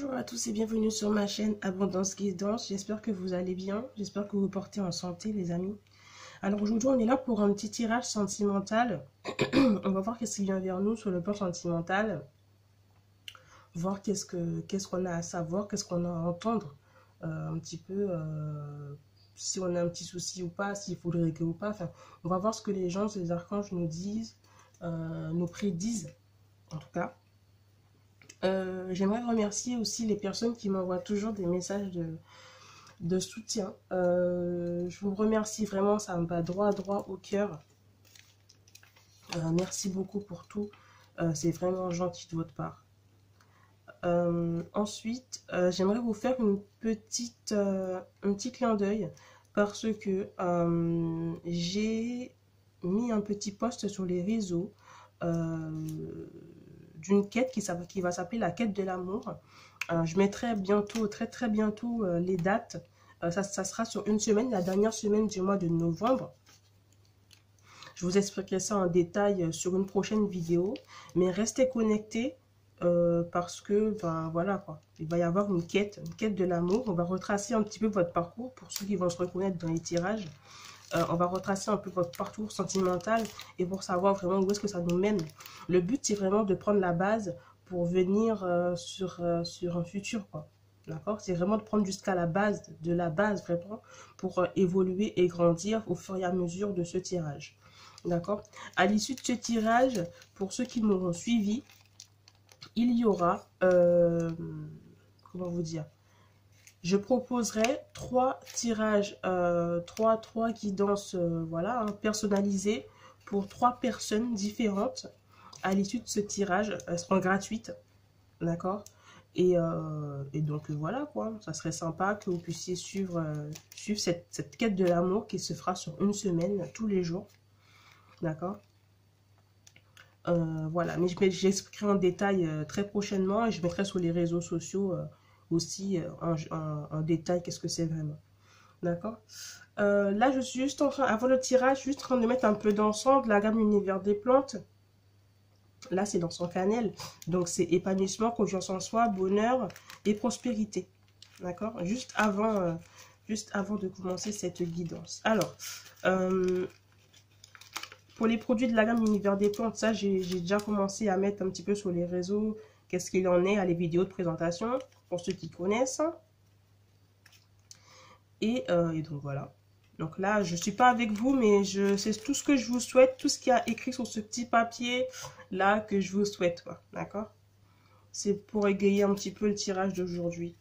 Bonjour à tous et bienvenue sur ma chaîne Abondance Guidance. J'espère que vous allez bien. J'espère que vous vous portez en santé, les amis. Alors aujourd'hui, on est là pour un petit tirage sentimental. On va voir qu'est-ce qui vient vers nous sur le plan sentimental. Voir qu'est-ce qu'on a à savoir, qu'est-ce qu'on a à entendre. Un petit peu si on a un petit souci ou pas, s'il faut le régler ou pas. Enfin, on va voir ce que les gens, les archanges nous disent, nous prédisent en tout cas. J'aimerais remercier aussi les personnes qui m'envoient toujours des messages de soutien. Je vous remercie vraiment, ça me va droit au cœur. Merci beaucoup pour tout. C'est vraiment gentil de votre part. Ensuite, j'aimerais vous faire un petit clin d'œil parce que j'ai mis un petit post sur les réseaux d'une quête qui va s'appeler la quête de l'amour. Je mettrai bientôt, très bientôt les dates. Ça sera sur une semaine, la dernière semaine du mois de novembre. Je vous expliquerai ça en détail sur une prochaine vidéo. Mais restez connectés parce que, ben voilà quoi, il va y avoir une quête de l'amour. On va retracer un petit peu votre parcours pour ceux qui vont se reconnaître dans les tirages. On va retracer un peu votre parcours sentimental et pour savoir vraiment où est-ce que ça nous mène. Le but, c'est vraiment de prendre la base pour venir sur un futur, quoi. D'accord? C'est vraiment de prendre jusqu'à la base, de la base vraiment, pour évoluer et grandir au fur et à mesure de ce tirage. D'accord? À l'issue de ce tirage, pour ceux qui m'auront suivi, il y aura, comment vous dire? Je proposerai 3 tirages, 3 guidances voilà, hein, personnalisées pour 3 personnes différentes à l'issue de ce tirage. Elles seront gratuites, d'accord, et donc voilà quoi, ça serait sympa que vous puissiez suivre cette quête de l'amour qui se fera sur une semaine, tous les jours, d'accord. Voilà, mais j'expliquerai en détail très prochainement et je mettrai sur les réseaux sociaux aussi en détail qu'est-ce que c'est vraiment. D'accord. Là, je suis juste en train, avant le tirage, juste en train de mettre un peu d'encens de la gamme L'Univers des plantes. Là, c'est l'encens cannelle. Donc, c'est épanouissement, confiance en soi, bonheur et prospérité. D'accord. Juste avant de commencer cette guidance. Alors, pour les produits de la gamme L'Univers des plantes, ça, j'ai déjà commencé à mettre un petit peu sur les réseaux qu'est-ce qu'il en est à les vidéos de présentation, pour ceux qui connaissent. Et donc voilà. Donc là, je ne suis pas avec vous, mais c'est tout ce que je vous souhaite, tout ce qu'il y a écrit sur ce petit papier là que je vous souhaite. D'accord? C'est pour égayer un petit peu le tirage d'aujourd'hui.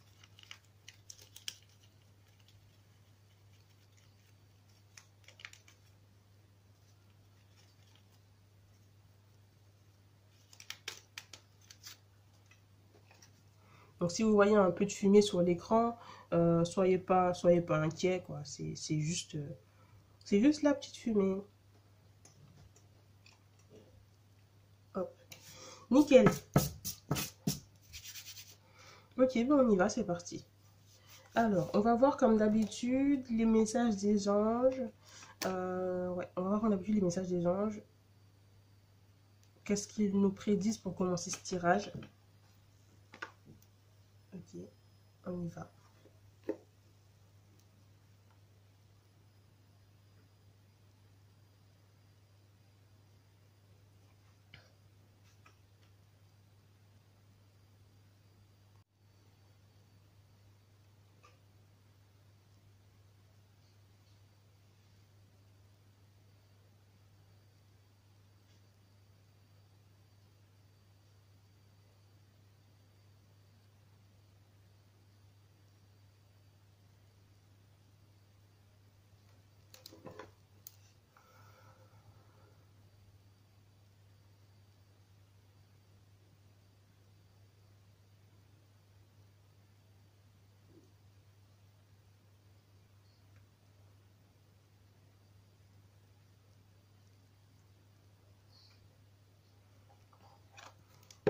Donc si vous voyez un peu de fumée sur l'écran, soyez pas inquiets, quoi. C'est juste la petite fumée. Hop. Nickel. Ok, bon, on y va, c'est parti. Alors, on va voir comme d'habitude les messages des anges. Ouais, on va voir comme d'habitude les messages des anges. Qu'est-ce qu'ils nous prédisent pour commencer ce tirage? Ok, on y va.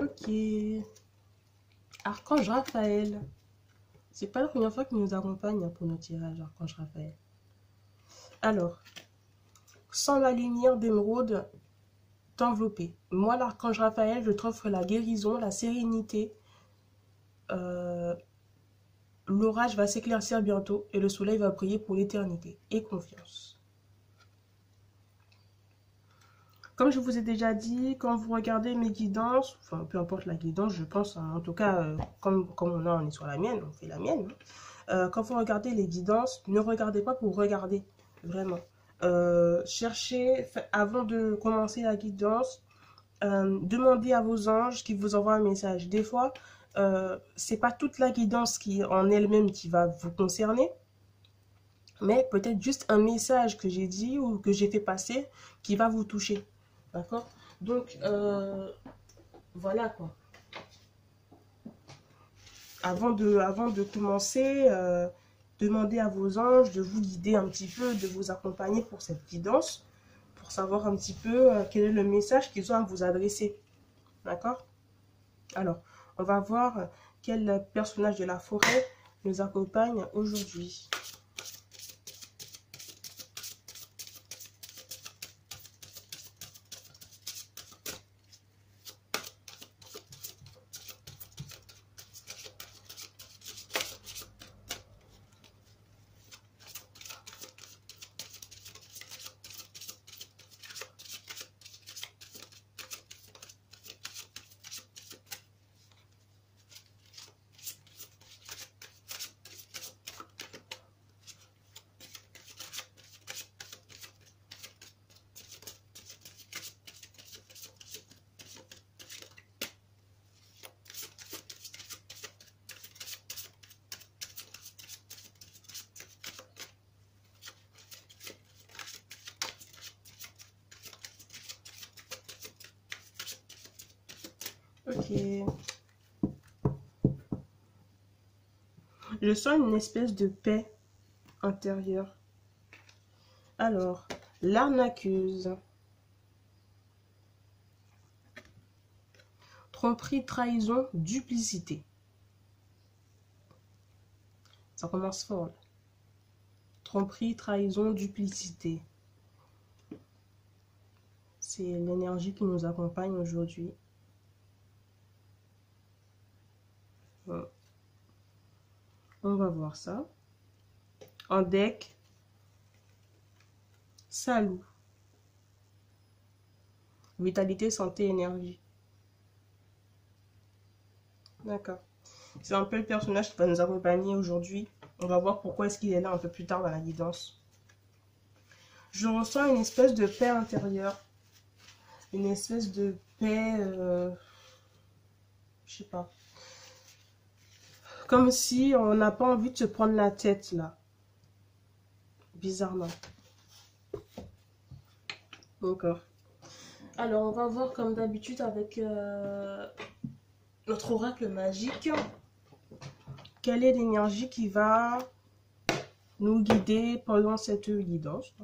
Ok. Archange Raphaël. C'est pas la première fois qu'il nous accompagne pour nos tirages, Archange Raphaël. Alors, sans la lumière d'émeraude t'envelopper. Moi, l'Archange Raphaël, je t'offre la guérison, la sérénité L'orage va s'éclaircir bientôt et le soleil va briller pour l'éternité. Et confiance. Comme je vous ai déjà dit, quand vous regardez mes guidances, enfin peu importe la guidance, je pense, hein, en tout cas, comme on est sur la mienne, on fait la mienne. Quand vous regardez les guidances, ne regardez pas pour regarder, vraiment. Cherchez, avant de commencer la guidance, demandez à vos anges qui vous envoient un message. Des fois, c'est pas toute la guidance qui en elle-même qui va vous concerner, mais peut-être juste un message que j'ai dit ou que j'ai fait passer qui va vous toucher. D'accord? Donc, voilà quoi. Avant de commencer, demandez à vos anges de vous guider un petit peu, de vous accompagner pour cette guidance, pour savoir un petit peu quel est le message qu'ils ont à vous adresser. D'accord? Alors, on va voir quel personnage de la forêt nous accompagne aujourd'hui. Ok. Je sens une espèce de paix intérieure. Alors, l'arnaqueuse. Tromperie, trahison, duplicité. Ça commence fort là. Tromperie, trahison, duplicité. C'est l'énergie qui nous accompagne aujourd'hui. Bon. On va voir ça. En deck, Salou. Vitalité, santé, énergie. D'accord. C'est un peu le personnage qui va nous accompagner aujourd'hui. On va voir pourquoi est-ce qu'il est là un peu plus tard dans la guidance. Je ressens une espèce de paix intérieure. Une espèce de paix... je sais pas. Comme si on n'a pas envie de se prendre la tête là. Bizarrement. D'accord. Alors, on va voir comme d'habitude avec notre oracle magique. Quelle est l'énergie qui va nous guider pendant cette guidance?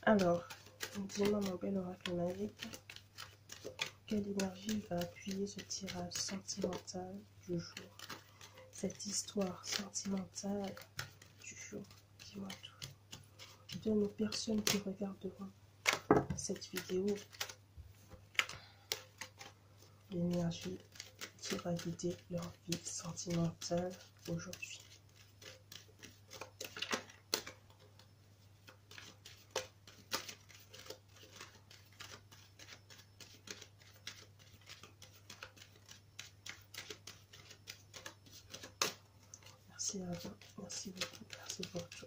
Alors, dis-moi mon bel oracle magique. Quelle énergie va appuyer ce tirage sentimental du jour? Cette histoire sentimentale du jour. Dis-moi tout. Donne aux personnes qui regarderont cette vidéo l'énergie qui va guider leur vie sentimentale aujourd'hui. Merci à vous, merci beaucoup, merci pour tout.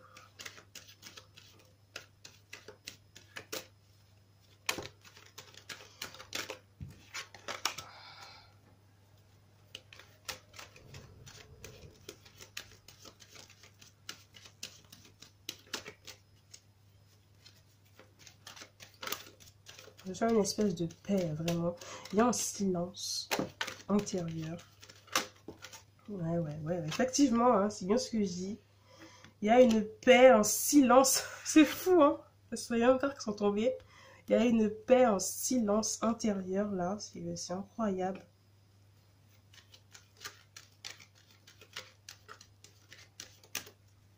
Je sens une espèce de paix, vraiment. Il y a un silence intérieur. Ouais. Effectivement, hein, c'est bien ce que je dis. Il y a une paix, un silence. C'est fou, hein. Il y a encore qui sont tombés. Il y a une paix, un silence intérieur, là. C'est incroyable.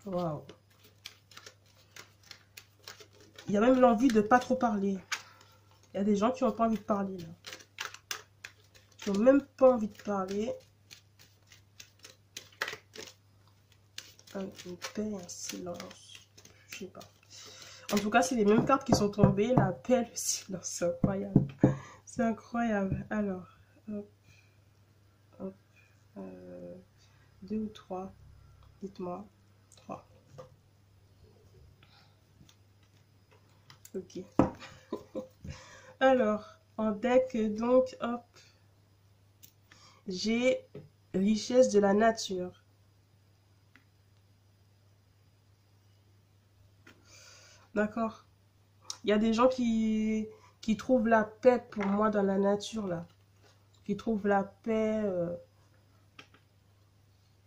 Waouh. Il y a même l'envie de pas trop parler. Il y a des gens qui n'ont pas envie de parler, là. qui n'ont même pas envie de parler. Une paix et un silence. Je sais pas. En tout cas, c'est les mêmes cartes qui sont tombées. La paix, le silence. C'est incroyable. C'est incroyable. Alors, hop, hop. 2 ou 3. Dites-moi. 3. Ok. Alors, en deck, donc, hop. J'ai richesse de la nature. D'accord. Il y a des gens qui trouvent la paix pour moi dans la nature, là. Qui trouvent la paix.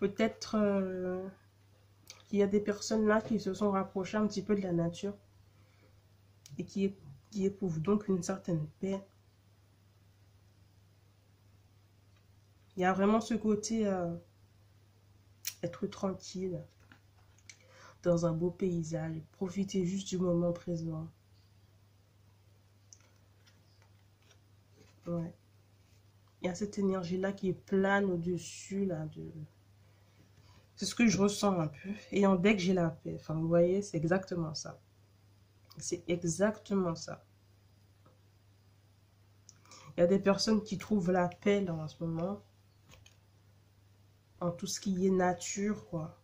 Peut-être qu'il y a des personnes là qui se sont rapprochées un petit peu de la nature. Et qui éprouvent donc une certaine paix. Il y a vraiment ce côté être tranquille dans un beau paysage, profiter juste du moment présent. Ouais. Il y a cette énergie-là qui plane au-dessus, là, c'est ce que je ressens un peu. Et en deck, j'ai la paix. Enfin, vous voyez, c'est exactement ça. C'est exactement ça. Il y a des personnes qui trouvent la paix, là, en ce moment. En tout ce qui est nature, quoi.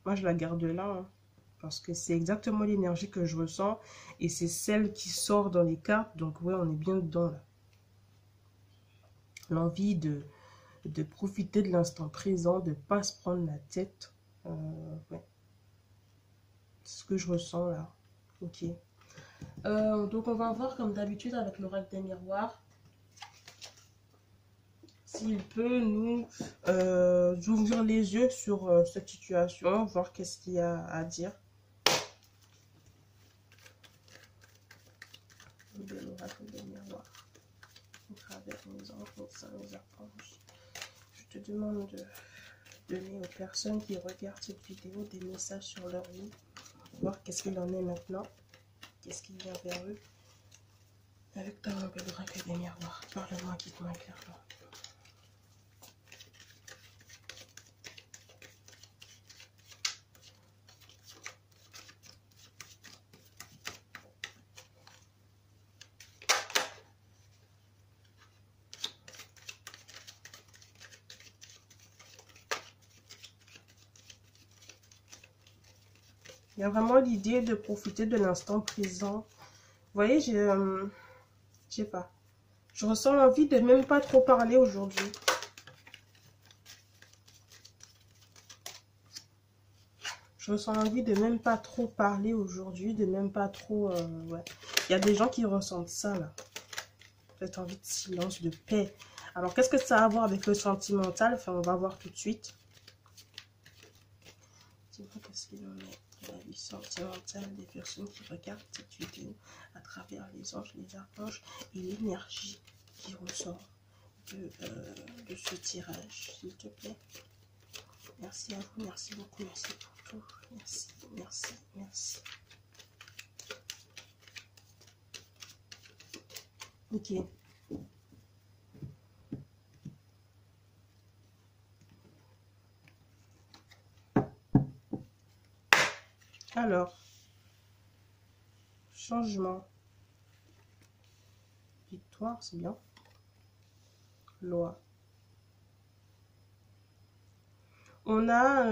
Moi, je la garde là, hein, parce que c'est exactement l'énergie que je ressens. Et c'est celle qui sort dans les cartes. Donc, ouais, on est bien dedans, là. L'envie de profiter de l'instant présent, de ne pas se prendre la tête. Ouais. C'est ce que je ressens, là. Ok. Donc, on va voir, comme d'habitude, avec l'oracle des miroirs, s'il peut nous ouvrir les yeux sur cette situation, voir qu'est-ce qu'il y a à dire. De l'oracle des miroirs, au travers mes anges, mes saints, mes archanges. Je te demande de donner aux personnes qui regardent cette vidéo des messages sur leur vie, voir qu'est-ce qu'il en est maintenant, qu'est-ce qui vient vers eux. Avec ta langue, l'oracle des miroirs, parle-moi, guide-moi, éclaire-moi. Il y a vraiment l'idée de profiter de l'instant présent. Vous voyez, je sais pas. Je ressens l'envie de même pas trop parler aujourd'hui. Je ressens l'envie de même pas trop parler aujourd'hui, de même pas trop... ouais. Il y a des gens qui ressentent ça, là. Cette envie de silence, de paix. Alors, qu'est-ce que ça a à voir avec le sentimental? Enfin, on va voir tout de suite. Qu'est-ce qu'il en est de la vie sentimentale des personnes qui regardent cette vidéo à travers les anges, les archanges et l'énergie qui ressort de ce tirage, s'il te plaît. Merci à vous, merci beaucoup, merci pour tout. Merci, merci, merci. Ok. Alors, changement. Victoire, c'est bien. Loi. On a...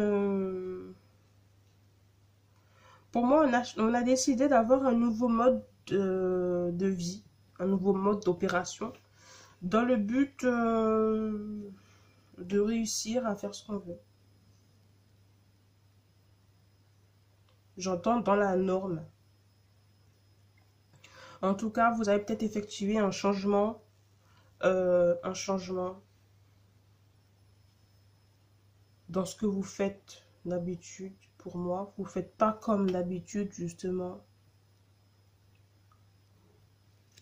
pour moi, on a décidé d'avoir un nouveau mode de vie, un nouveau mode d'opération, dans le but de réussir à faire ce qu'on veut. J'entends dans la norme. En tout cas, vous avez peut-être effectué un changement dans ce que vous faites d'habitude. Pour moi, vous ne faites pas comme d'habitude, justement.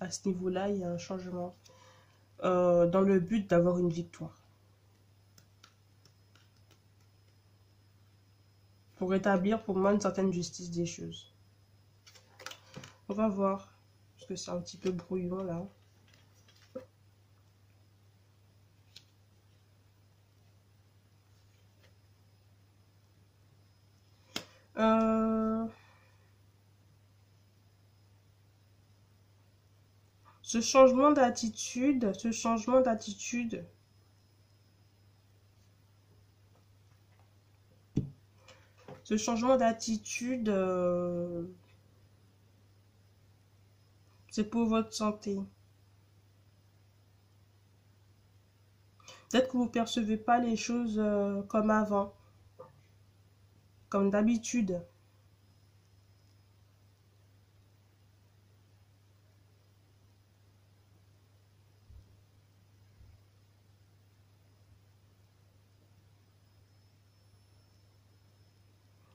À ce niveau-là, il y a un changement dans le but d'avoir une victoire. Pour rétablir pour moi une certaine justice des choses. On va voir, parce que c'est un petit peu brouillon là. Euh, ce changement d'attitude, c'est pour votre santé. Peut-être que vous ne percevez pas les choses comme avant, comme d'habitude.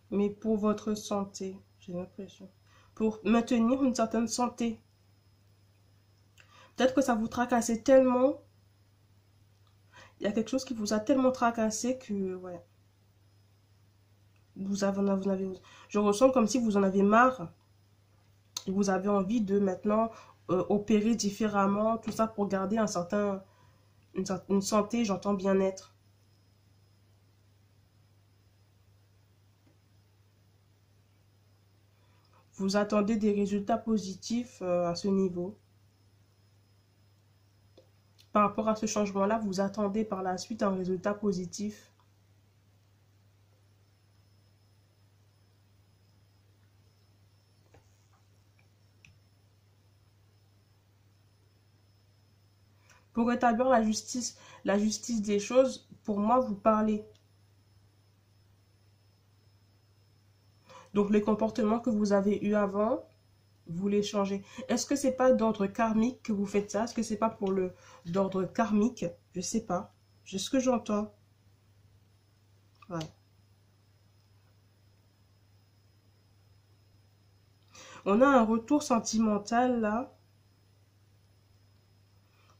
Mais pour votre santé, j'ai l'impression. Pour maintenir une certaine santé. Peut-être que ça vous tracassait tellement. Il y a quelque chose qui vous a tellement tracassé que, ouais. Je ressens comme si vous en avez marre. Et vous avez envie de maintenant opérer différemment. Tout ça pour garder une santé, j'entends bien-être. Vous attendez des résultats positifs à ce niveau. Par rapport à ce changement-là, vous attendez par la suite un résultat positif. Pour rétablir la justice des choses, pour moi, vous parlez. Donc, les comportements que vous avez eus avant, vous les changez. Est-ce que c'est pas d'ordre karmique que vous faites ça? Est-ce que c'est pas pour le d'ordre karmique? Je sais pas. C'est ce que j'entends. Ouais. On a un retour sentimental là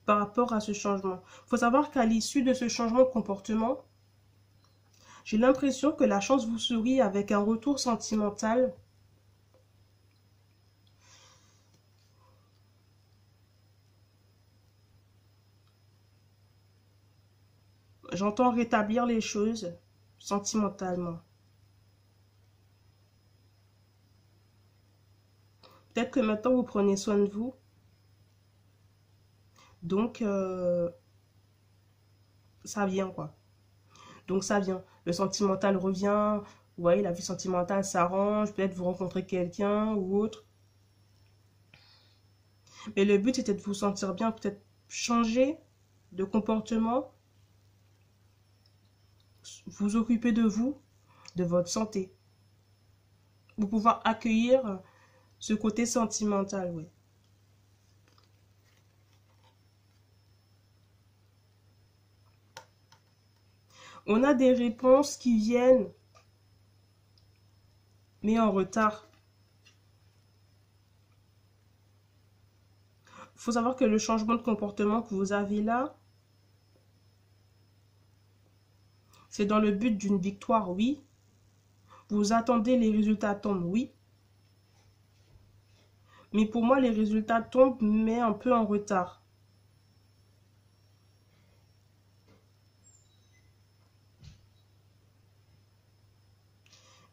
par rapport à ce changement. Il faut savoir qu'à l'issue de ce changement de comportement, j'ai l'impression que la chance vous sourit avec un retour sentimental. J'entends rétablir les choses sentimentalement. Peut-être que maintenant vous prenez soin de vous. Donc, ça vient quoi. Donc, ça vient. Le sentimental revient. Vous voyez, la vie sentimentale s'arrange. Peut-être vous rencontrez quelqu'un ou autre. Mais le but était de vous sentir bien. Peut-être changer de comportement. Vous occuper de vous, de votre santé. Pour pouvoir accueillir ce côté sentimental, oui. On a des réponses qui viennent, mais en retard. Il faut savoir que le changement de comportement que vous avez là, c'est dans le but d'une victoire, oui. Vous attendez les résultats tombent, oui. Mais pour moi, les résultats tombent, mais un peu en retard.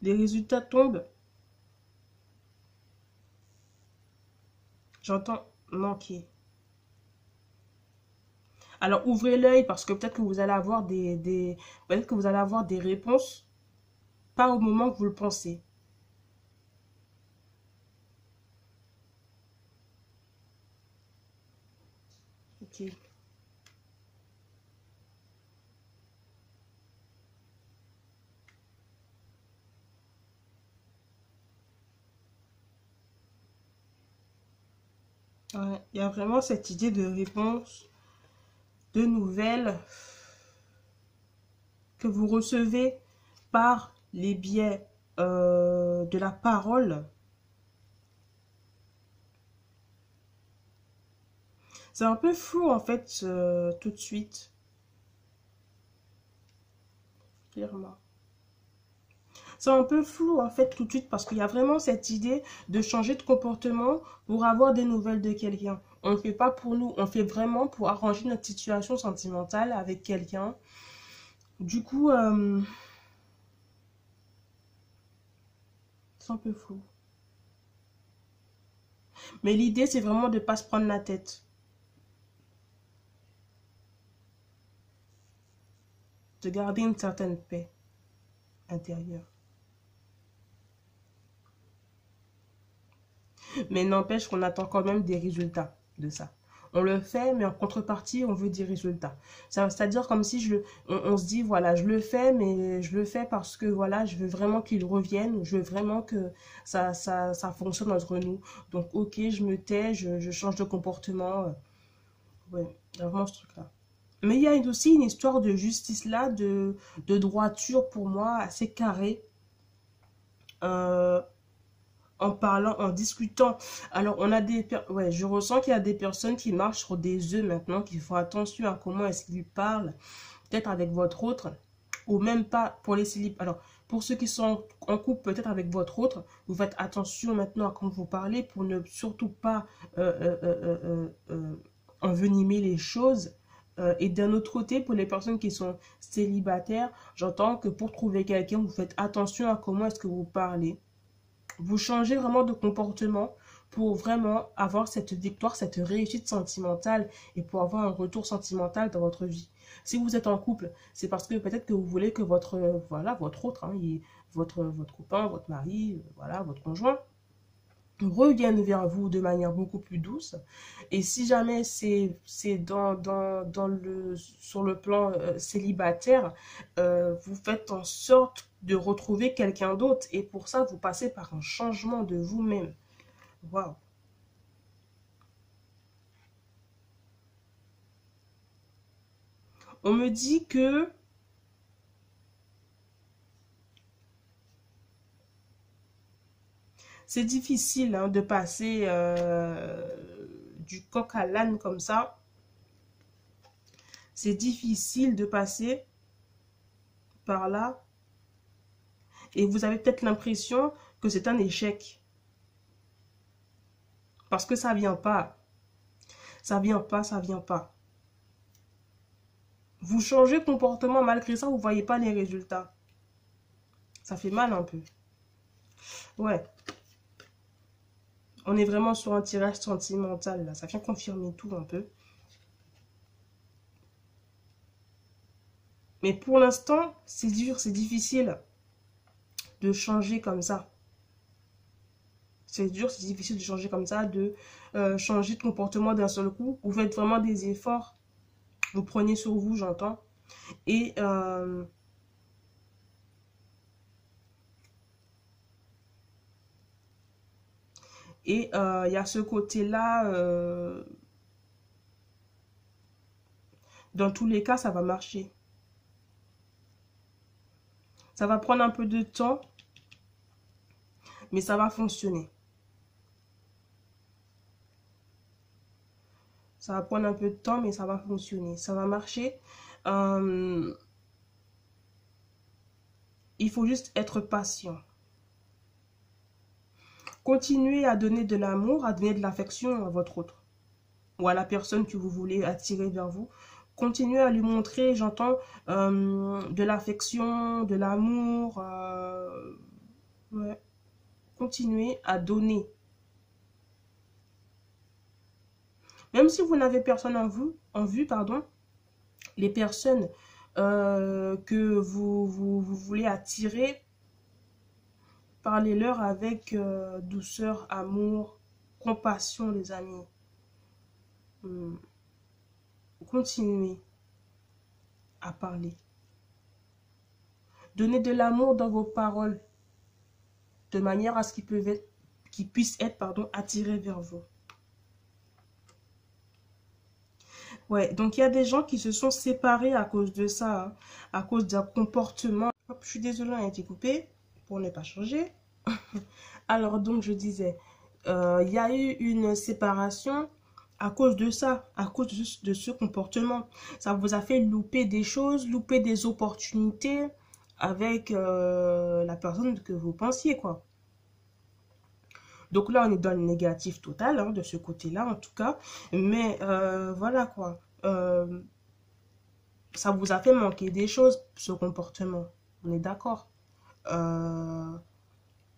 Les résultats tombent, j'entends manquer. Alors ouvrez l'œil parce que peut-être que vous allez avoir peut-être que vous allez avoir des réponses, pas au moment que vous le pensez. Ok. Ouais, il y a vraiment cette idée de réponse, de nouvelles que vous recevez par les biais de la parole. C'est un peu flou en fait tout de suite, clairement. C'est un peu flou en fait tout de suite parce qu'il y a vraiment cette idée de changer de comportement pour avoir des nouvelles de quelqu'un. On ne fait pas pour nous, on fait vraiment pour arranger notre situation sentimentale avec quelqu'un. Du coup, C'est un peu flou. Mais l'idée, c'est vraiment de ne pas se prendre la tête. De garder une certaine paix intérieure. Mais n'empêche qu'on attend quand même des résultats de ça. On le fait, mais en contrepartie, on veut des résultats. C'est-à-dire comme si on se dit, voilà, je le fais, mais je le fais parce que, voilà, je veux vraiment qu'il revienne. Je veux vraiment que ça fonctionne entre nous. Donc, ok, je me tais, je change de comportement. Ouais, il y a vraiment ce truc-là. Mais il y a aussi une histoire de justice là, de droiture pour moi, assez carrée. Euh, en parlant, en discutant. Alors, on a ouais, je ressens qu'il y a des personnes qui marchent sur des œufs maintenant, qu'il faut attention à comment est-ce qu'ils parlent, peut-être avec votre autre, ou même pas pour les célibataires. Alors, pour ceux qui sont en couple, peut-être avec votre autre, vous faites attention maintenant à comment vous parlez pour ne surtout pas envenimer les choses. Et d'un autre côté, pour les personnes qui sont célibataires, j'entends que pour trouver quelqu'un, vous faites attention à comment est-ce que vous parlez. Vous changez vraiment de comportement pour vraiment avoir cette victoire, cette réussite sentimentale et pour avoir un retour sentimental dans votre vie. Si vous êtes en couple, c'est parce que peut-être que vous voulez que voilà, votre autre, hein, votre copain, votre mari, voilà, votre conjoint, reviennent vers vous de manière beaucoup plus douce. Et si jamais c'est sur le plan célibataire, vous faites en sorte de retrouver quelqu'un d'autre. Et pour ça, vous passez par un changement de vous-même. Waouh! On me dit que c'est difficile hein, de passer du coq à l'âne comme ça. C'est difficile de passer par là. Et vous avez peut-être l'impression que c'est un échec. Parce que ça vient pas. Ça vient pas, ça vient pas. Vous changez de comportement, malgré ça, vous voyez pas les résultats. Ça fait mal un peu. Ouais. On est vraiment sur un tirage sentimental, là. Ça vient confirmer tout un peu. Mais pour l'instant, c'est dur, c'est difficile de changer comme ça. C'est dur, c'est difficile de changer comme ça, de changer de comportement d'un seul coup. Vous faites vraiment des efforts. Vous prenez sur vous, j'entends. Et il y a ce côté-là, dans tous les cas, ça va marcher. Ça va prendre un peu de temps, mais ça va fonctionner. Ça va prendre un peu de temps, mais ça va fonctionner. Ça va marcher. Il faut juste être patient. Continuez à donner de l'amour, à donner de l'affection à votre autre. Ou à la personne que vous voulez attirer vers vous. Continuez à lui montrer, j'entends, de l'affection, de l'amour. Ouais. Continuez à donner. Même si vous n'avez personne en vue, pardon, les personnes que vous voulez attirer, parlez-leur avec douceur, amour, compassion, les amis. Continuez à parler. Donnez de l'amour dans vos paroles, de manière à ce qu'ils puissent être attirés vers vous. Ouais, donc il y a des gens qui se sont séparés à cause de ça, hein, à cause d'un comportement. Hop, je suis désolée, on a été coupé pour ne pas changer. Alors donc je disais, il y a eu une séparation à cause de ça, à cause de ce comportement. Ça vous a fait louper des choses, louper des opportunités avec la personne que vous pensiez, quoi. Donc là, on est dans le négatif total, hein, de ce côté-là, en tout cas. Mais voilà, quoi. Ça vous a fait manquer des choses, ce comportement. On est d'accord.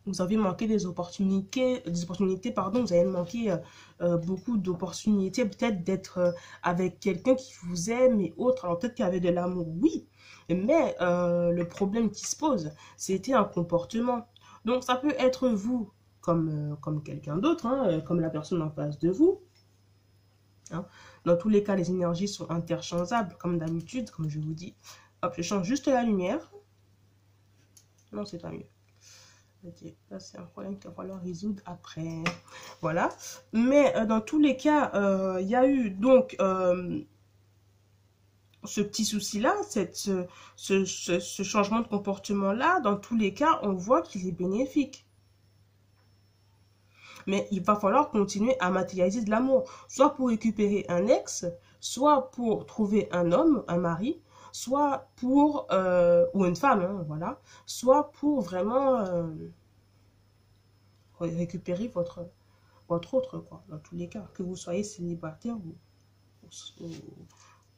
vous avez manqué des opportunités, pardon, vous avez manqué beaucoup d'opportunités, peut-être d'être avec quelqu'un qui vous aime et autres. Alors peut-être qu'il y avait de l'amour, oui, mais le problème qui se pose, c'était un comportement. Donc ça peut être vous comme quelqu'un d'autre, hein, comme la personne en face de vous. Hein. Dans tous les cas, les énergies sont interchangeables, comme d'habitude, comme je vous dis. Hop, je change juste la lumière. Non, c'est pas mieux. Ok, là c'est un problème qu'il va falloir résoudre après. Voilà. Mais dans tous les cas, il y a eu donc ce petit souci-là, ce changement de comportement-là. Dans tous les cas, on voit qu'il est bénéfique. Mais il va falloir continuer à matérialiser de l'amour. Soit pour récupérer un ex, soit pour trouver un homme, un mari, soit pour, ou une femme, hein, voilà, soit pour vraiment récupérer votre autre, quoi, dans tous les cas, que vous soyez célibataire ou,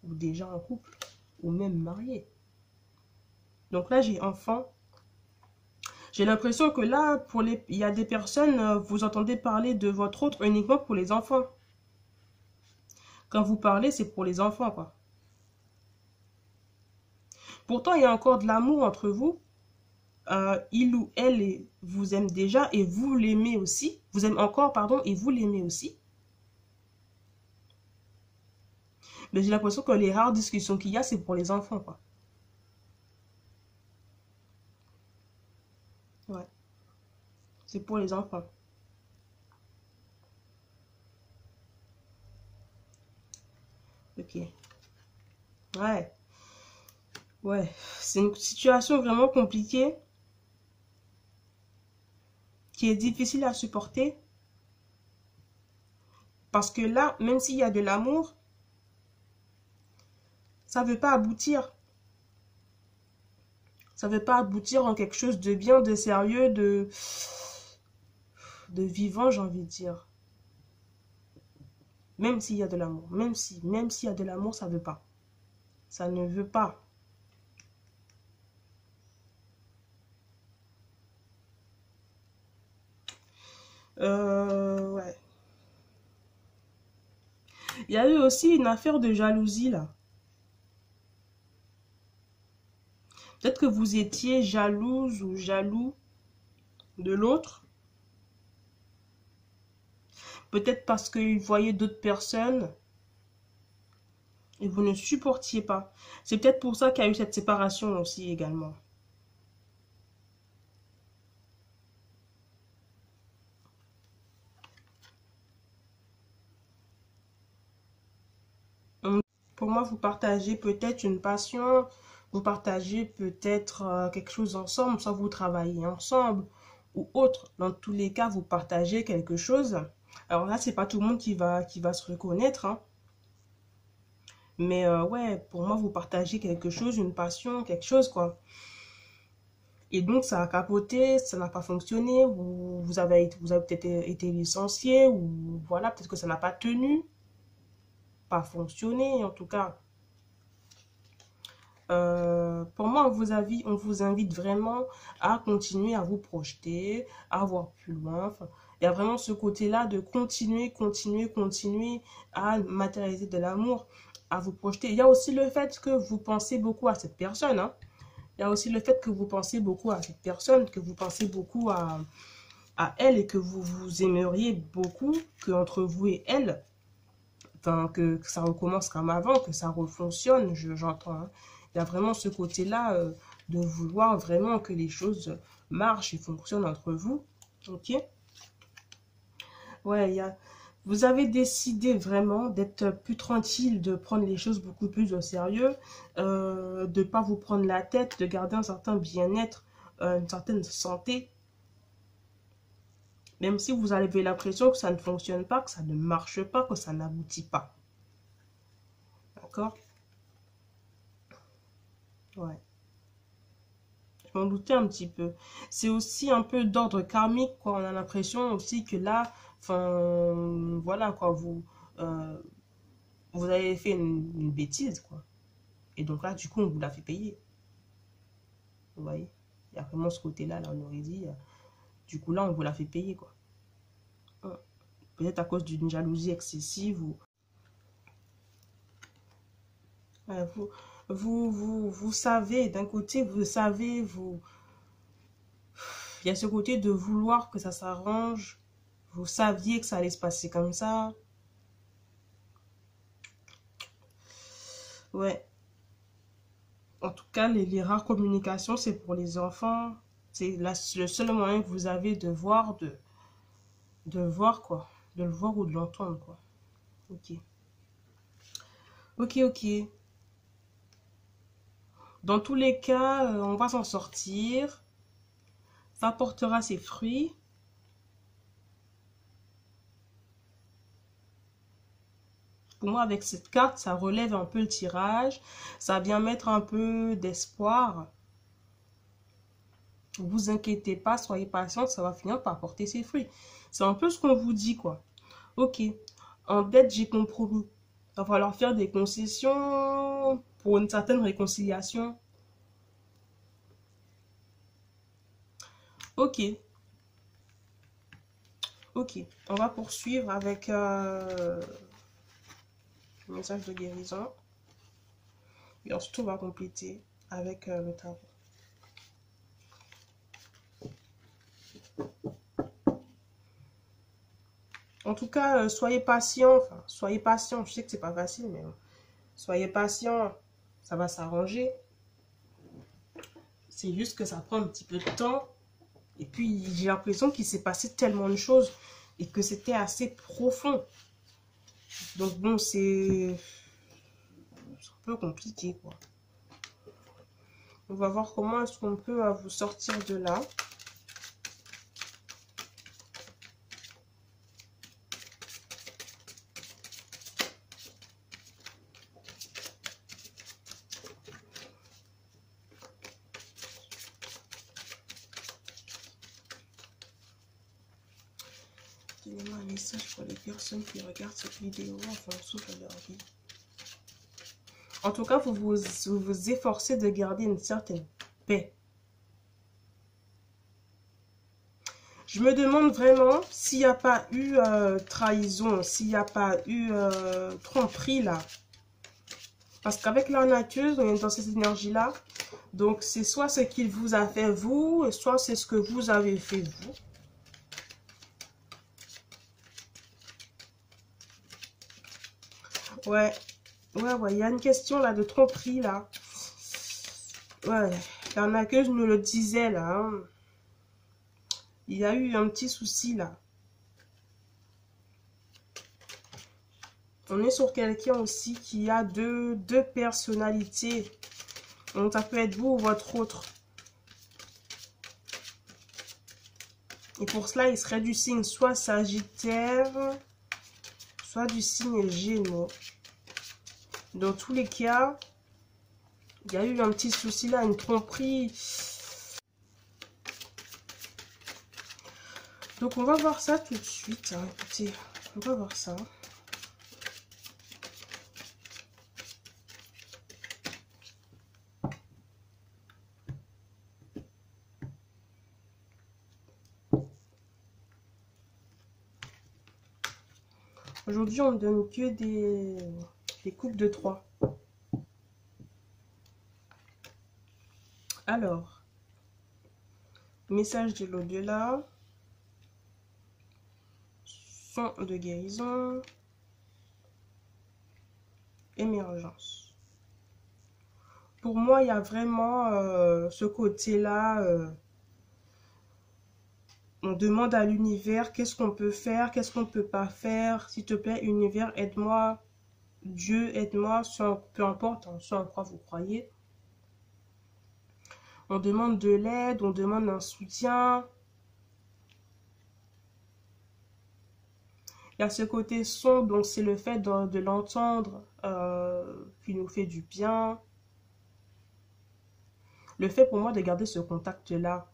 ou déjà en couple, ou même marié. Donc là, j'ai enfant. J'ai l'impression que là, il y a des personnes, vous entendez parler de votre autre uniquement pour les enfants. Quand vous parlez, c'est pour les enfants, quoi. Pourtant, il y a encore de l'amour entre vous. Il ou elle vous aime déjà et vous l'aimez aussi. Vous aime encore, pardon, et vous l'aimez aussi. Mais j'ai l'impression que les rares discussions qu'il y a, c'est pour les enfants, quoi. Ouais, c'est pour les enfants. Ok. Ouais, ouais. C'est une situation vraiment compliquée qui est difficile à supporter. Parce que là, même s'il y a de l'amour, ça ne veut pas aboutir. Ça ne veut pas aboutir en quelque chose de bien, de sérieux, de vivant, j'ai envie de dire. Même s'il y a de l'amour. Même s'il y a de l'amour, ça ne veut pas. Ça ne veut pas. Ouais. Il y a eu aussi une affaire de jalousie, là. Peut-être que vous étiez jalouse ou jaloux de l'autre. Peut-être parce qu'il voyait d'autres personnes et vous ne supportiez pas. C'est peut-être pour ça qu'il y a eu cette séparation aussi également. Pour moi, vous partagez peut-être une passion, vous partagez peut-être quelque chose ensemble, soit vous travaillez ensemble ou autre. Dans tous les cas, vous partagez quelque chose. Alors là, c'est pas tout le monde qui va se reconnaître, hein. Mais ouais, pour moi, vous partagez quelque chose, une passion, quelque chose, quoi. Et donc, ça a capoté, ça n'a pas fonctionné, vous avez peut-être été licencié, ou voilà, peut-être que ça n'a pas tenu, pas fonctionné, en tout cas. Pour moi, on vous invite vraiment à continuer à vous projeter, à voir plus loin. Enfin, il y a vraiment ce côté-là de continuer à matérialiser de l'amour, à vous projeter. Il y a aussi le fait que vous pensez beaucoup à cette personne, hein. Il y a aussi le fait que vous pensez beaucoup à cette personne, que vous pensez beaucoup à elle et que vous vous aimeriez beaucoup qu'entre vous et elle, enfin, que ça recommence comme avant, que ça refonctionne, j'entends, hein. Il y a vraiment ce côté-là de vouloir vraiment que les choses marchent et fonctionnent entre vous. Ok? Ouais, vous avez décidé vraiment d'être plus tranquille, de prendre les choses beaucoup plus au sérieux, de ne pas vous prendre la tête, de garder un certain bien-être, une certaine santé. Même si vous avez l'impression que ça ne fonctionne pas, que ça ne marche pas, que ça n'aboutit pas. D'accord? Ouais. Je m'en doutais un petit peu. C'est aussi un peu d'ordre karmique, quoi. On a l'impression aussi que là, enfin, voilà, quoi, euh, vous avez fait une bêtise, quoi. Et donc là, du coup, on vous l'a fait payer. Vous voyez? Il y a vraiment ce côté-là, là, on aurait dit, Du coup, là, on vous la fait payer, quoi. Peut-être à cause d'une jalousie excessive ou... Vous savez, d'un côté, vous savez, il y a ce côté de vouloir que ça s'arrange. Vous saviez que ça allait se passer comme ça. Ouais. En tout cas, les rares communications, c'est pour les enfants. C'est le seul moyen que vous avez de voir, de voir quoi. De le voir ou de l'entendre, quoi. Ok. Ok, ok. Dans tous les cas, on va s'en sortir. Ça portera ses fruits. Pour moi, avec cette carte, ça relève un peu le tirage. Ça vient mettre un peu d'espoir. Ne vous inquiétez pas, soyez patiente, ça va finir par porter ses fruits. C'est un peu ce qu'on vous dit, quoi. Ok, en dette, j'ai compromis. Il va falloir faire des concessions pour une certaine réconciliation. Ok. Ok, on va poursuivre avec le message de guérison. Et ensuite, on va compléter avec le tarot. En tout cas, soyez patient. Enfin, soyez patient. Je sais que c'est pas facile, mais soyez patient. Ça va s'arranger. C'est juste que ça prend un petit peu de temps. Et puis, j'ai l'impression qu'il s'est passé tellement de choses et que c'était assez profond. Donc, bon, c'est un peu compliqué, quoi. On va voir comment est-ce qu'on peut vous sortir de là. Donnez-moi un message pour les personnes qui regardent cette vidéo en fonction de leur vie. En tout cas, vous vous efforcez de garder une certaine paix. Je me demande vraiment s'il n'y a pas eu trahison, s'il n'y a pas eu tromperie là. Parce qu'avec l'arnaqueuse, on est dans cette énergie-là. Donc, c'est soit ce qu'il vous a fait vous, soit c'est ce que vous avez fait vous. Ouais, ouais, il y a une question là de tromperie là. Ouais, l'arnaqueuse nous le disait là. Hein. Il y a eu un petit souci là. On est sur quelqu'un aussi qui a deux personnalités. Donc ça peut être vous ou votre autre. Et pour cela, il serait du signe soit Sagittaire, soit du signe Gémeaux. Dans tous les cas, il y a eu un petit souci là, une tromperie. Donc on va voir ça tout de suite. Hein. Écoutez, on va voir ça. Aujourd'hui, on ne donne que des coupes de 3. Alors, message de l'au-delà, son de guérison, émergence. Pour moi, il y a vraiment ce côté-là. On demande à l'univers qu'est-ce qu'on peut faire, qu'est-ce qu'on ne peut pas faire. S'il te plaît, univers, aide-moi. Dieu, aide-moi. Peu importe, hein, soit en quoi vous croyez. On demande de l'aide, on demande un soutien. Il y a ce côté son, donc c'est le fait de l'entendre qui nous fait du bien. Le fait pour moi de garder ce contact-là,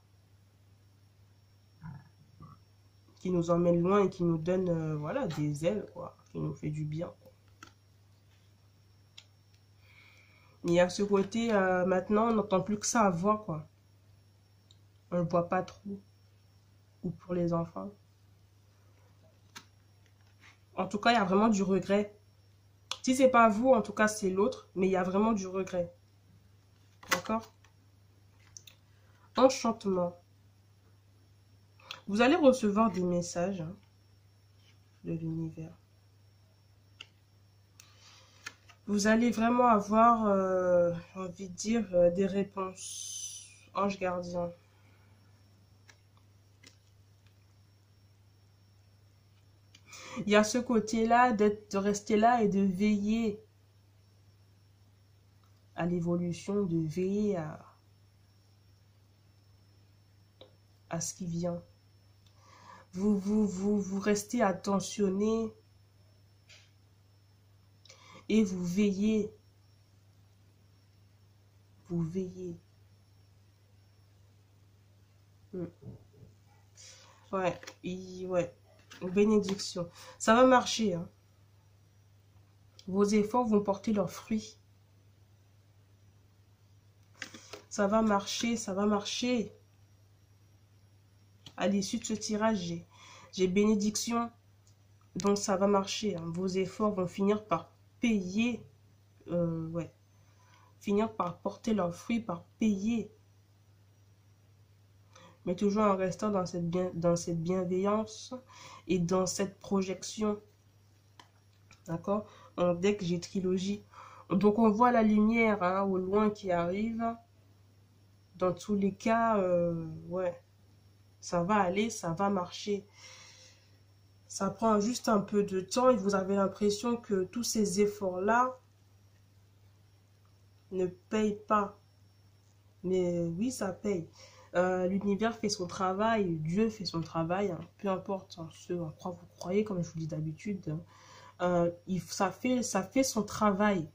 qui nous emmène loin et qui nous donne voilà, des ailes, quoi, qui nous fait du bien. Il y a ce côté, maintenant, on n'entend plus que ça à voix, quoi. On ne le voit pas trop. ou pour les enfants. En tout cas, il y a vraiment du regret. Si c'est pas vous, en tout cas, c'est l'autre, mais il y a vraiment du regret. D'accord? Enchantement. Vous allez recevoir des messages de l'univers. Vous allez vraiment avoir, j'ai envie de dire, des réponses. Ange gardien. Il y a ce côté-là de rester là et de veiller à l'évolution, de veiller à ce qui vient. Vous restez attentionné et vous veillez. Vous veillez. Ouais, ouais. Bénédiction. Ça va marcher. Hein. Vos efforts vont porter leurs fruits. Ça va marcher, ça va marcher. À l'issue de ce tirage, j'ai bénédiction. Donc ça va marcher. Hein. Vos efforts vont finir par payer. Ouais. Finir par porter leurs fruits, par payer. Mais toujours en restant dans cette bienveillance et dans cette projection. D'accord? En deck, j'ai trilogie. Donc, on voit la lumière hein, au loin qui arrive. Dans tous les cas, ouais, ça va aller, ça va marcher. Ça prend juste un peu de temps et vous avez l'impression que tous ces efforts-là ne payent pas. Mais oui, ça paye. L'univers fait son travail, Dieu fait son travail, hein, peu importe hein, ce en quoi vous croyez, comme je vous dis d'habitude, ça fait son travail.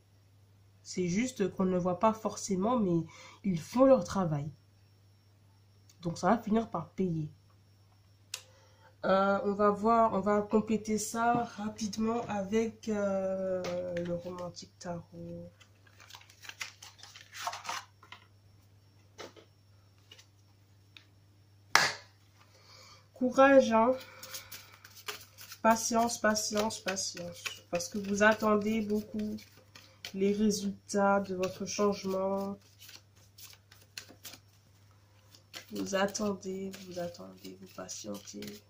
C'est juste qu'on ne le voit pas forcément, mais ils font leur travail. Donc ça va finir par payer. On va compléter ça rapidement avec le romantique tarot. Courage, hein. Patience, patience, patience. Parce que vous attendez beaucoup les résultats de votre changement. Vous attendez, vous patientez.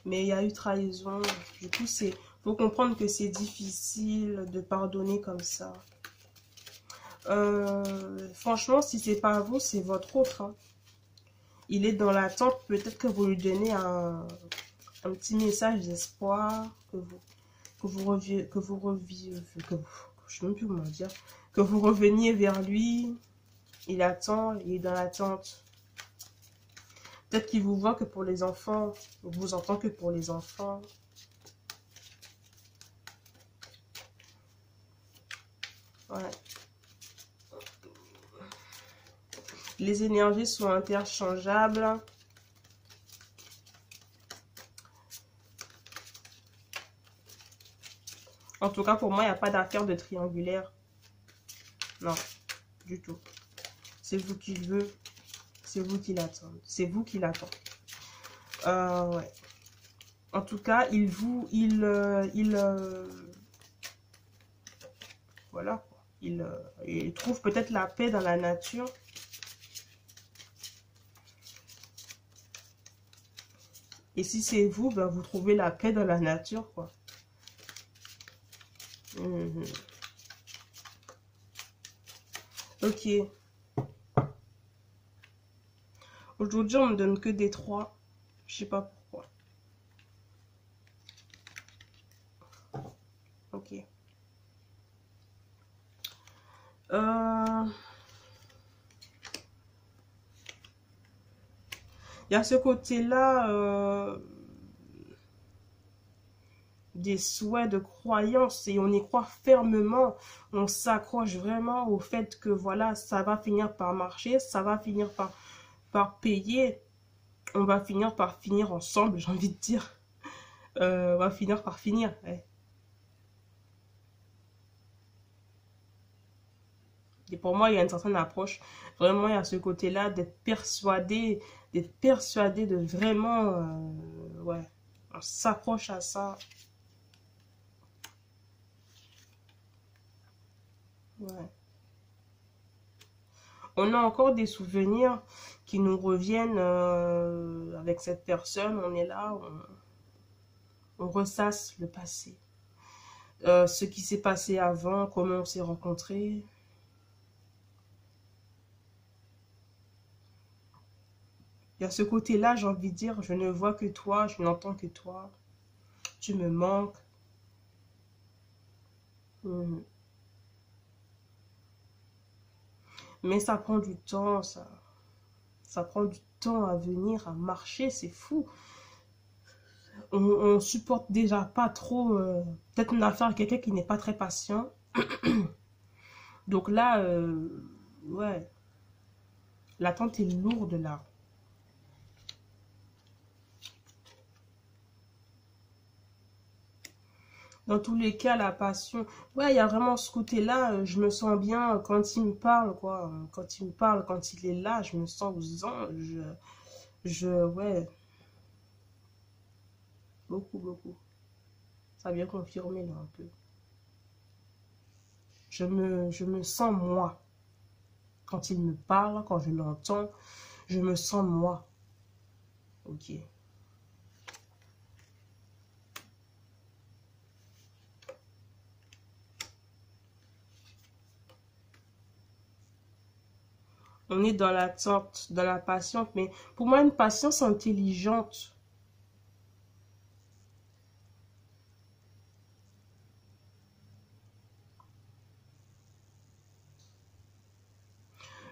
Mais il y a eu trahison. Du coup, faut comprendre que c'est difficile de pardonner comme ça. Franchement, si c'est pas vous, c'est votre autre. Hein. Il est dans l'attente. Peut-être que vous lui donnez un petit message d'espoir, je sais même plus comment dire, que vous reveniez vers lui. Il attend, il est dans l'attente. Peut-être qu'il vous voit que pour les enfants, il vous entend que pour les enfants. Ouais. Les énergies sont interchangeables. En tout cas, pour moi, il n'y a pas d'affaire de triangulaire. Non, du tout. C'est vous qui le veut. C'est vous qui l'attendez. C'est vous qui l'attendez. Ouais. En tout cas, voilà. Il trouve peut-être la paix dans la nature. Et si c'est vous, ben vous trouvez la paix dans la nature, quoi. Ok. Aujourd'hui, on me donne que des 3. Je sais pas pourquoi. Ok. Il y a ce côté-là des souhaits de croyance et on y croit fermement. On s'accroche vraiment au fait que voilà, ça va finir par marcher, ça va finir par payer. On va finir par finir ensemble, j'ai envie de dire. On va finir par finir. Ouais. pour moi, il y a une certaine approche. Vraiment, il y a ce côté-là d'être persuadé de vraiment, ouais, on s'accroche à ça. Ouais. On a encore des souvenirs qui nous reviennent avec cette personne. On est là, on ressasse le passé. Ce qui s'est passé avant, comment on s'est rencontrés. Il y a ce côté-là, j'ai envie de dire, je ne vois que toi, je n'entends que toi. Tu me manques. Mhm. Mais ça prend du temps, ça prend du temps à venir, à marcher, c'est fou. On supporte déjà pas trop, peut-être une affaire à quelqu'un qui n'est pas très patient. Donc là, ouais, l'attente est lourde là. Dans tous les cas, la passion, ouais, il y a vraiment ce côté-là, je me sens bien quand il me parle, quoi. Quand il me parle, quand il est là, je me sens aux anges. Ouais, beaucoup, beaucoup. Ça vient confirmer là un peu. Je me sens moi. Quand il me parle, quand je l'entends, je me sens moi. Ok. On est dans l'attente, dans la patience, mais pour moi, une patience intelligente.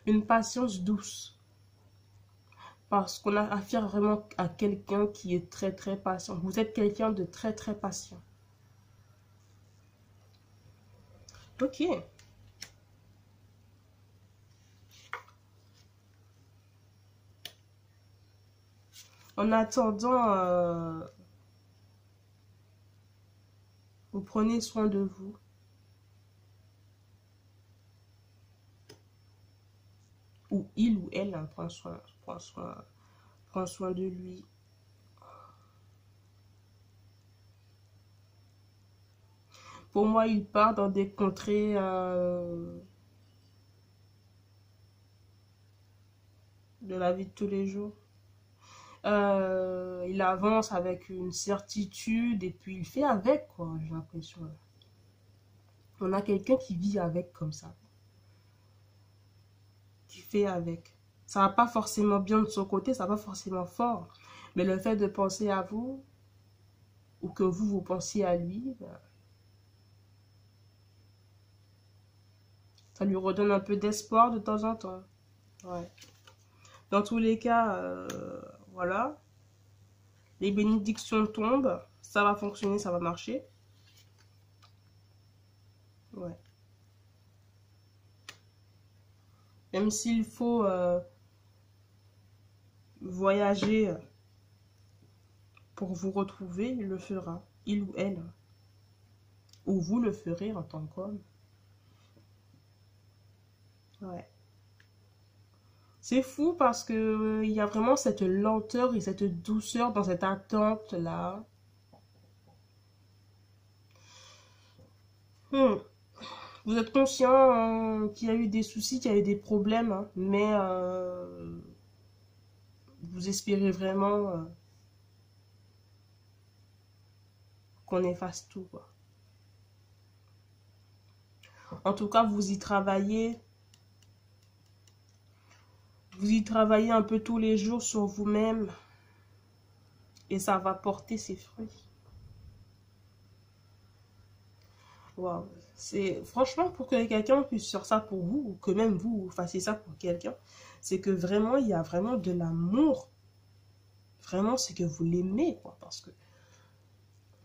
Une patience douce. Parce qu'on a affaire vraiment à quelqu'un qui est très, très patient. Vous êtes quelqu'un de très, très patient. Ok. En attendant, vous prenez soin de vous. Ou il ou elle hein, prend soin de lui. Pour moi, il part dans des contrées de la vie de tous les jours. Il avance avec une certitude et puis il fait avec, quoi, j'ai l'impression. On a quelqu'un qui vit avec comme ça, qui fait avec. Ça va pas forcément bien de son côté, ça va pas forcément fort. Mais le fait de penser à vous, ou que vous pensiez à lui, ben, ça lui redonne un peu d'espoir de temps en temps. Ouais. Dans tous les cas, voilà. Les bénédictions tombent, ça va fonctionner, ça va marcher. Ouais. Même s'il faut voyager pour vous retrouver, il le fera. Il ou elle. Ou vous le ferez en tant qu'homme. Ouais. C'est fou parce que il y a vraiment cette lenteur et cette douceur dans cette attente-là. Hmm. Vous êtes conscient qu'il y a eu des soucis, qu'il y a eu des problèmes, hein, mais vous espérez vraiment qu'on efface tout, quoi. En tout cas, vous y travaillez un peu tous les jours sur vous-même et ça va porter ses fruits. Wow. C'est franchement pour que quelqu'un puisse faire ça pour vous ou que même vous fassiez ça pour quelqu'un, c'est que vraiment il y a vraiment de l'amour. Vraiment, c'est que vous l'aimez, quoi. Parce que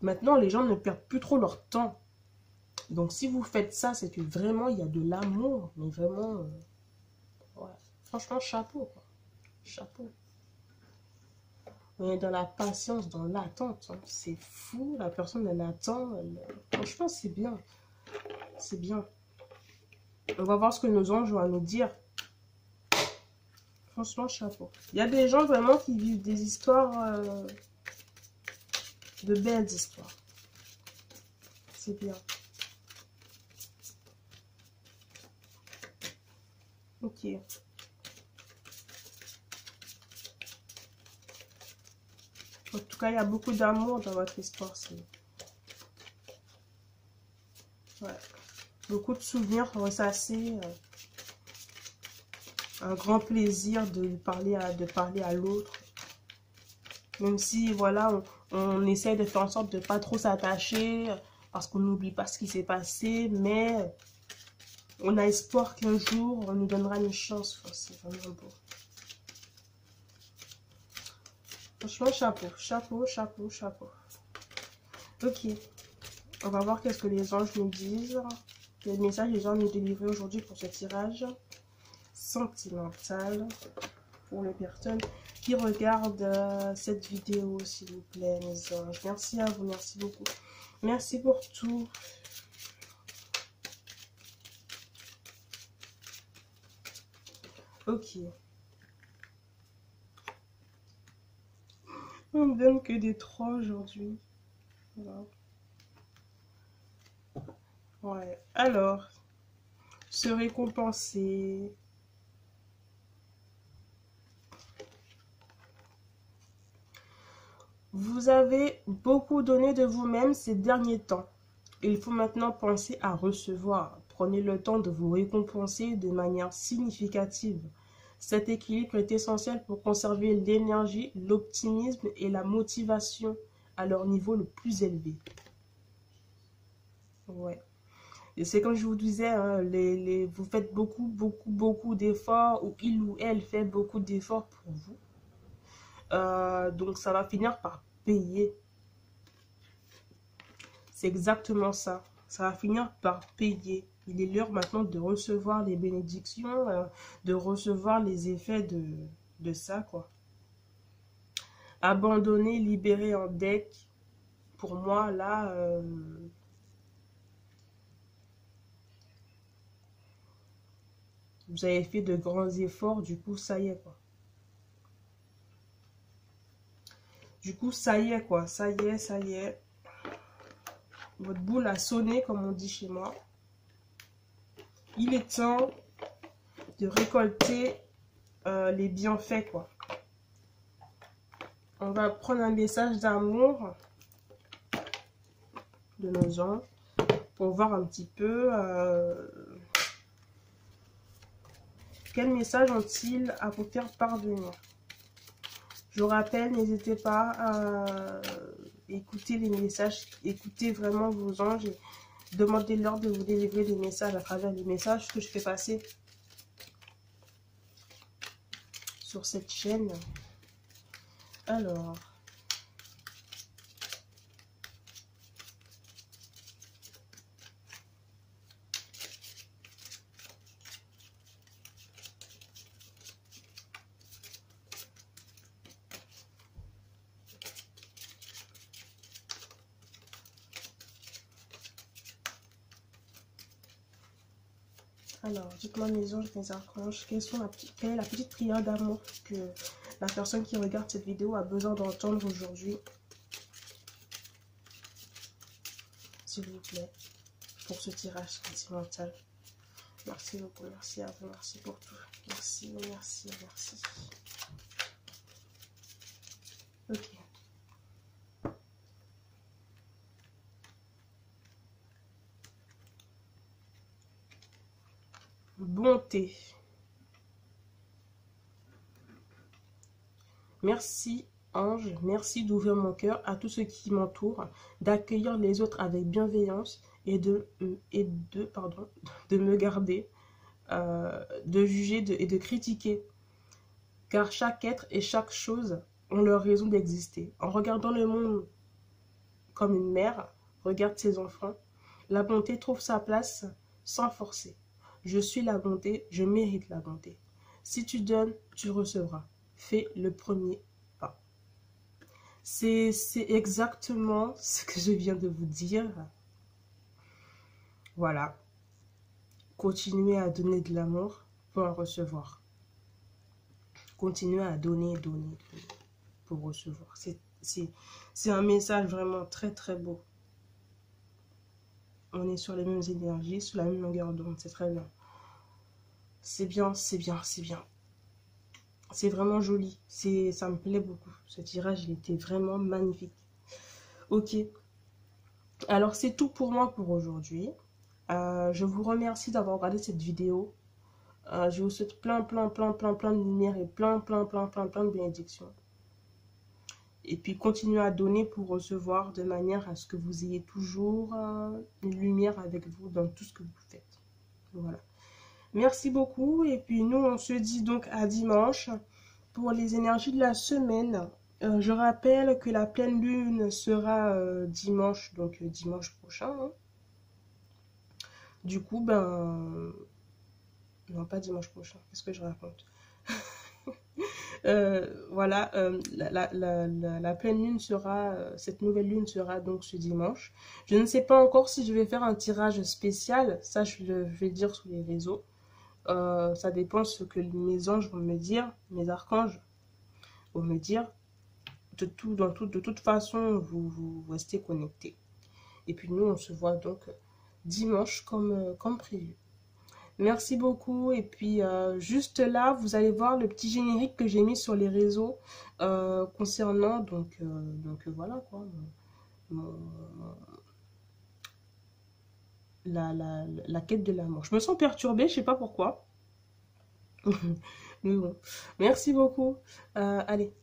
maintenant, les gens ne perdent plus trop leur temps. Donc, si vous faites ça, c'est que vraiment, il y a de l'amour. Mais vraiment, ouais. Franchement, chapeau, quoi. Chapeau. On est dans la patience, dans l'attente. Hein. C'est fou, la personne, elle attend. Franchement, c'est bien. C'est bien. On va voir ce que nos anges ont à nous dire. Franchement, chapeau. Il y a des gens vraiment qui vivent des histoires, de belles histoires. C'est bien. Ok. En tout cas, il y a beaucoup d'amour dans votre histoire. Ouais. Beaucoup de souvenirs ressassés. Un grand plaisir de parler à l'autre. Même si, voilà, on essaie de faire en sorte de ne pas trop s'attacher parce qu'on n'oublie pas ce qui s'est passé. Mais on a espoir qu'un jour, on nous donnera une chance. C'est vraiment beau. Franchement, chapeau, chapeau, chapeau, chapeau. Ok. On va voir qu'est-ce que les anges nous disent. Quel message les anges nous délivrent aujourd'hui pour ce tirage sentimental pour les personnes qui regardent cette vidéo, s'il vous plaît, mes anges. Merci à vous, merci beaucoup. Merci pour tout. Ok. On me donne que des 3 aujourd'hui. Voilà. Ouais. Alors, se récompenser. Vous avez beaucoup donné de vous-même ces derniers temps. Il faut maintenant penser à recevoir. Prenez le temps de vous récompenser de manière significative. Cet équilibre est essentiel pour conserver l'énergie, l'optimisme et la motivation à leur niveau le plus élevé. Ouais. Et c'est comme je vous disais, hein, vous faites beaucoup d'efforts, ou il ou elle fait beaucoup d'efforts pour vous. Donc ça va finir par payer. C'est exactement ça. Ça va finir par payer. Il est l'heure maintenant de recevoir les bénédictions, de recevoir les effets de ça, quoi. Abandonner, libérer en deck. Pour moi, là, vous avez fait de grands efforts. Du coup, ça y est, quoi. Du coup, ça y est, quoi. Ça y est, ça y est. Votre boule a sonné, comme on dit chez moi. Il est temps de récolter les bienfaits, quoi. On va prendre un message d'amour de nos anges pour voir un petit peu quel message ont-ils à vous faire parvenir. Je vous rappelle, n'hésitez pas à écouter les messages, écoutez vraiment vos anges et demandez-leur de vous délivrer des messages à travers les messages que je fais passer sur cette chaîne. Alors, dites-moi mes anges, mes archanges, quelle est la petite prière d'amour que la personne qui regarde cette vidéo a besoin d'entendre aujourd'hui, s'il vous plaît, pour ce tirage sentimental. Merci beaucoup, merci à vous, merci pour tout. Merci, merci, merci. Ok. Bonté. Merci, ange, merci d'ouvrir mon cœur à tous ceux qui m'entourent, d'accueillir les autres avec bienveillance et de me garder, de juger et de critiquer. Car chaque être et chaque chose ont leur raison d'exister. En regardant le monde comme une mère regarde ses enfants, la bonté trouve sa place sans forcer. Je suis la bonté, je mérite la bonté. Si tu donnes, tu recevras. Fais le premier pas. C'est exactement ce que je viens de vous dire. Voilà. continuez à donner de l'amour pour en recevoir. Continuez à donner, donner, donner pour recevoir. C'est un message vraiment très très beau. On est sur les mêmes énergies, sur la même longueur d'onde, c'est très bien. C'est bien, c'est bien, c'est bien. C'est vraiment joli, ça me plaît beaucoup. Ce tirage, il était vraiment magnifique. Ok, alors c'est tout pour moi pour aujourd'hui. Je vous remercie d'avoir regardé cette vidéo. Je vous souhaite plein de lumière et plein de bénédictions. Et puis continuez à donner pour recevoir de manière à ce que vous ayez toujours une lumière avec vous dans tout ce que vous faites. Voilà. Merci beaucoup. Et puis nous, on se dit donc à dimanche pour les énergies de la semaine. Je rappelle que la pleine lune sera dimanche, donc dimanche prochain. Hein. Du coup, ben... Non, pas dimanche prochain. Qu'est-ce que je raconte? Voilà, la pleine lune sera, cette nouvelle lune sera donc ce dimanche. Je ne sais pas encore si je vais faire un tirage spécial, ça je vais dire sur les réseaux. Ça dépend de ce que mes anges vont me dire, mes archanges vont me dire. De toute façon, vous restez connectés. Et puis nous, on se voit donc dimanche comme prévu. Merci beaucoup. Et puis, juste là, vous allez voir le petit générique que j'ai mis sur les réseaux concernant, donc voilà quoi, la quête de l'amour. Je me sens perturbée, je sais pas pourquoi. Mais bon, merci beaucoup. Allez.